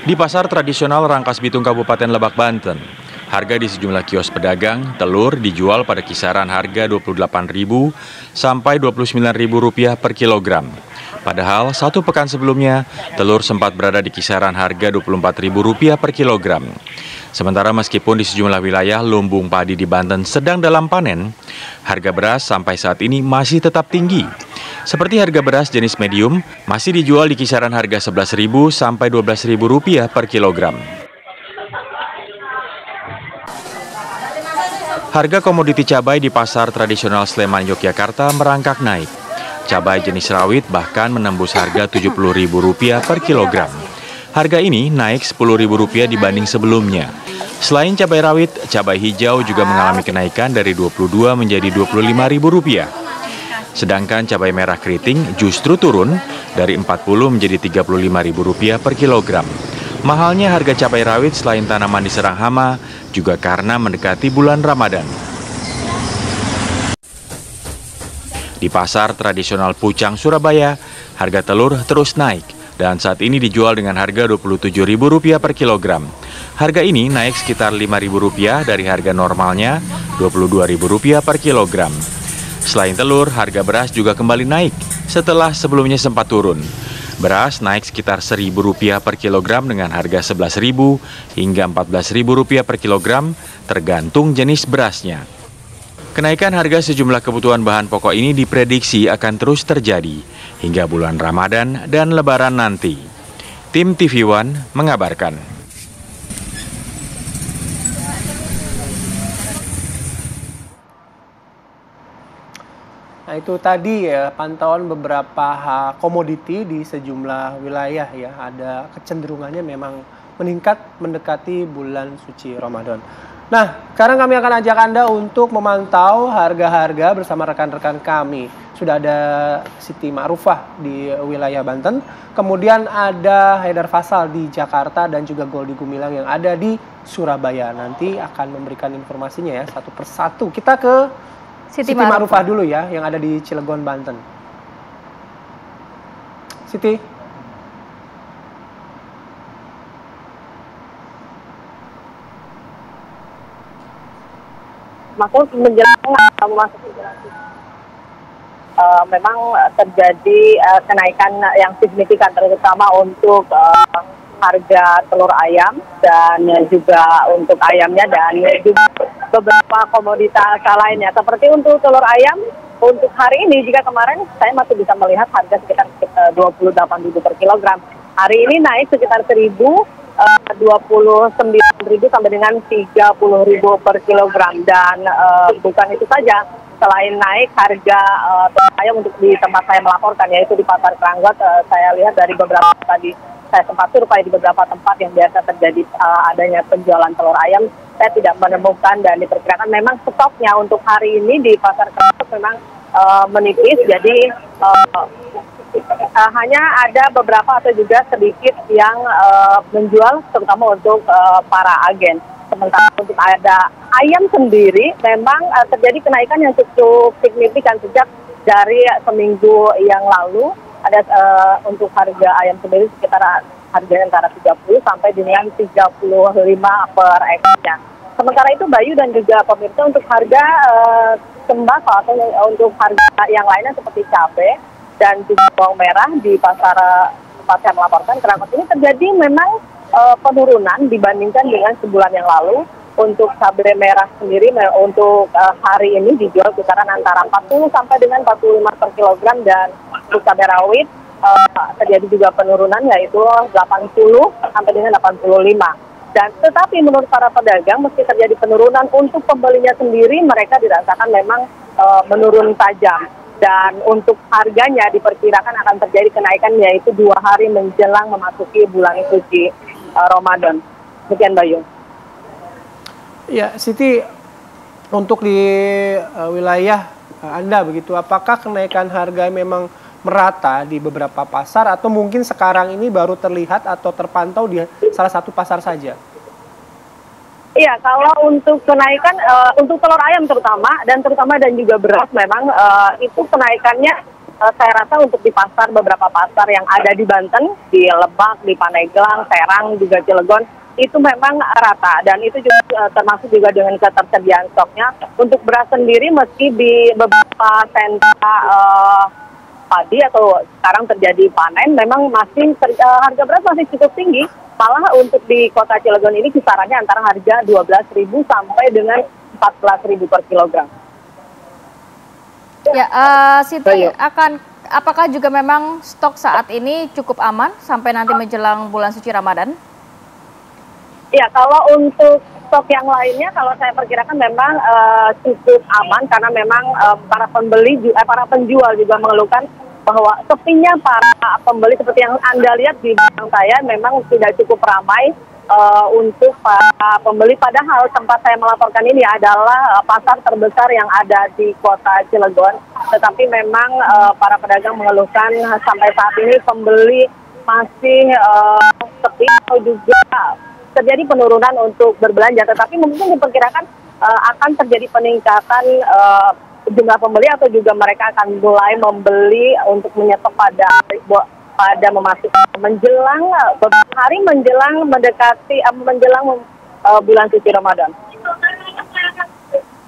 Di pasar tradisional Rangkas Bitung Kabupaten Lebak, Banten, harga di sejumlah kios pedagang telur dijual pada kisaran harga Rp28.000 sampai Rp29.000 per kilogram. Padahal satu pekan sebelumnya, telur sempat berada di kisaran harga Rp24.000 per kilogram. Sementara meskipun di sejumlah wilayah lumbung padi di Banten sedang dalam panen, harga beras sampai saat ini masih tetap tinggi. Seperti harga beras jenis medium masih dijual di kisaran harga Rp11.000 sampai Rp12.000 per kilogram. Harga komoditi cabai di pasar tradisional Sleman, Yogyakarta merangkak naik. Cabai jenis rawit bahkan menembus harga Rp70.000 per kilogram. Harga ini naik Rp10.000 dibanding sebelumnya. Selain cabai rawit, cabai hijau juga mengalami kenaikan dari Rp22 menjadi Rp25.000. Sedangkan cabai merah keriting justru turun dari Rp40 menjadi Rp35.000 per kilogram. Mahalnya harga cabai rawit selain tanaman diserang hama, juga karena mendekati bulan Ramadan. Di pasar tradisional Pucang, Surabaya, harga telur terus naik dan saat ini dijual dengan harga Rp27.000 per kilogram. Harga ini naik sekitar Rp5.000 dari harga normalnya Rp22.000 per kilogram. Selain telur, harga beras juga kembali naik setelah sebelumnya sempat turun. Beras naik sekitar Rp1.000 per kilogram dengan harga Rp11.000 hingga Rp14.000 per kilogram tergantung jenis berasnya. Kenaikan harga sejumlah kebutuhan bahan pokok ini diprediksi akan terus terjadi hingga bulan Ramadan dan Lebaran nanti. Tim TV One mengabarkan. Nah, itu tadi ya pantauan beberapa komoditi di sejumlah wilayah ya. Ada kecenderungannya memang meningkat mendekati bulan suci Ramadan. Nah, sekarang kami akan ajak Anda untuk memantau harga-harga bersama rekan-rekan kami. Sudah ada Siti Ma'rufah di wilayah Banten, kemudian ada Haidar Faisal di Jakarta dan juga Goldi Gumilang yang ada di Surabaya. Nanti akan memberikan informasinya ya satu persatu. Kita ke Siti Ma'rufah dulu ya, yang ada di Cilegon, Banten. Siti. Masuk menjelang memang terjadi kenaikan yang signifikan terutama untuk harga telur ayam dan juga untuk ayamnya dan juga beberapa komoditas lainnya. Seperti untuk telur ayam, untuk hari ini jika kemarin saya masih bisa melihat harga sekitar Rp28.000 per kilogram. Hari ini naik sekitar Rp29.000 sampai dengan Rp30.000 per kilogram. Dan bukan itu saja, selain naik harga telur ayam untuk di tempat saya melaporkan, yaitu di Pasar Keranggot, saya lihat dari beberapa tadi saya sempat survei di beberapa tempat yang biasa terjadi adanya penjualan telur ayam, saya tidak menemukan dan diperkirakan memang stoknya untuk hari ini di Pasar Keranggot memang menipis, jadi hanya ada beberapa atau juga sedikit yang menjual, terutama untuk para agen. Sementara untuk ada ayam sendiri, memang terjadi kenaikan yang cukup signifikan sejak dari seminggu yang lalu. Ada untuk harga ayam sendiri sekitar harganya antara 30 sampai dengan 35 per ekornya. Sementara itu Bayu dan juga pemirsa, untuk harga tembakau atau untuk harga yang lainnya seperti cabai dan juga bawang merah di pasar tempat saya melaporkan Kerangkot ini terjadi memang penurunan dibandingkan dengan sebulan yang lalu. Untuk cabai merah sendiri untuk hari ini dijual kisaran antara 40 sampai dengan 45 per kilogram, dan untuk cabai rawit terjadi juga penurunan yaitu 80 sampai dengan 85. Dan tetapi menurut para pedagang, meski terjadi penurunan, untuk pembelinya sendiri mereka dirasakan memang menurun tajam. Dan untuk harganya diperkirakan akan terjadi kenaikan yaitu 2 hari menjelang memasuki bulan suci Ramadan. Demikian Bayu. Ya, Siti, untuk di wilayah Anda begitu, apakah kenaikan harga memang merata di beberapa pasar atau mungkin sekarang ini baru terlihat atau terpantau di salah satu pasar saja? Iya, kalau untuk kenaikan untuk telur ayam terutama dan juga beras memang itu kenaikannya saya rasa untuk di beberapa pasar yang ada di Banten, di Lebak, di Pandeglang, Serang, juga Cilegon, itu memang rata dan itu juga termasuk juga dengan ketersediaan stoknya. Untuk beras sendiri meski di beberapa sentra padi atau sekarang terjadi panen, memang masih harga beras masih cukup tinggi. Malah untuk di kota Cilegon ini kisarannya antara harga 12.000 sampai dengan 14.000 per kilogram. Ya, Siti, apakah juga memang stok saat ini cukup aman sampai nanti menjelang bulan suci Ramadan? Ya, kalau untuk stok yang lainnya, kalau saya perkirakan memang cukup aman karena memang para penjual juga mengeluhkan bahwa sepinya para pembeli seperti yang Anda lihat di belakang saya memang tidak cukup ramai untuk para pembeli. Padahal tempat saya melaporkan ini adalah pasar terbesar yang ada di kota Cilegon. Tetapi memang para pedagang mengeluhkan sampai saat ini pembeli masih sepi atau juga terjadi penurunan untuk berbelanja. Tetapi mungkin diperkirakan akan terjadi peningkatan jumlah pembeli atau juga mereka akan mulai membeli untuk menyetok pada memasuki menjelang beberapa hari menjelang bulan suci Ramadan.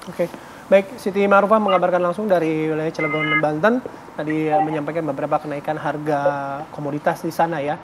Oke, baik, Siti Ma'rufah mengabarkan langsung dari wilayah Cilegon, Banten. Tadi menyampaikan beberapa kenaikan harga komoditas di sana ya.